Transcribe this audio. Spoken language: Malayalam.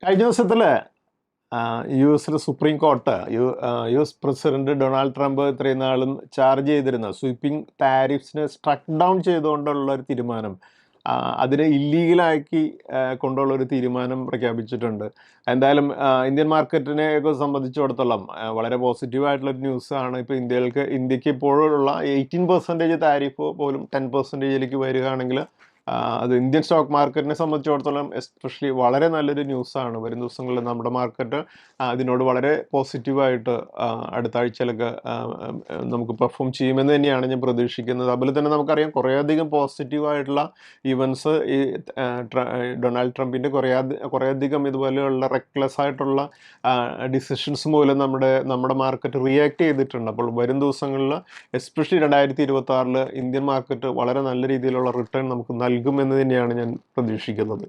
കഴിഞ്ഞ ദിവസത്തിൽ യു എസിലെ supreme court U S president Donald Trump ഇത്രയും നാളും ചാർജ് ചെയ്തിരുന്ന സ്വീപ്പിംഗ് താരിഫ്സിനെ സ്ട്രക്ക് ഡൗൺ ചെയ്തുകൊണ്ടുള്ള ഒരു തീരുമാനം, അതിനെ ഇല്ലീഗലാക്കി കൊണ്ടുള്ള ഒരു തീരുമാനം പ്രഖ്യാപിച്ചിട്ടുണ്ട്. എന്തായാലും ഇന്ത്യൻ മാർക്കറ്റിനെ ഒക്കെ സംബന്ധിച്ചിടത്തോളം വളരെ പോസിറ്റീവായിട്ടുള്ളൊരു ന്യൂസാണ്. ഇപ്പോൾ ഇന്ത്യക്ക് ഇപ്പോഴുള്ള 18% താരിഫ് പോലും 10%ലേക്ക് വരികയാണെങ്കിൽ അത് ഇന്ത്യൻ സ്റ്റോക്ക് മാർക്കറ്റിനെ സംബന്ധിച്ചിടത്തോളം എസ്പെഷ്യലി വളരെ നല്ലൊരു ന്യൂസാണ്. വരും ദിവസങ്ങളിൽ നമ്മുടെ മാർക്കറ്റ് അതിനോട് വളരെ പോസിറ്റീവായിട്ട് അടുത്ത ആഴ്ചയിലൊക്കെ നമുക്ക് പെർഫോം ചെയ്യുമെന്ന് തന്നെയാണ് ഞാൻ പ്രതീക്ഷിക്കുന്നത്. അതുപോലെ തന്നെ നമുക്കറിയാം കുറേയധികം പോസിറ്റീവായിട്ടുള്ള ഇവൻറ്റ്സ് ഈ ഡൊണാൾഡ് ട്രംപിൻ്റെ കുറേയധികം ഇതുപോലെയുള്ള റെക്ലെസ് ആയിട്ടുള്ള ഡിസിഷൻസ് മൂലം നമ്മുടെ മാർക്കറ്റ് റിയാക്ട് ചെയ്തിട്ടുണ്ട്. അപ്പോൾ വരും ദിവസങ്ങളിൽ എസ്പെഷ്യലി 2026 ഇന്ത്യൻ മാർക്കറ്റ് വളരെ നല്ല രീതിയിലുള്ള റിട്ടേൺ നമുക്ക് നൽകുമെന്ന് തന്നെയാണ് ഞാൻ പ്രതീക്ഷിക്കുന്നത്.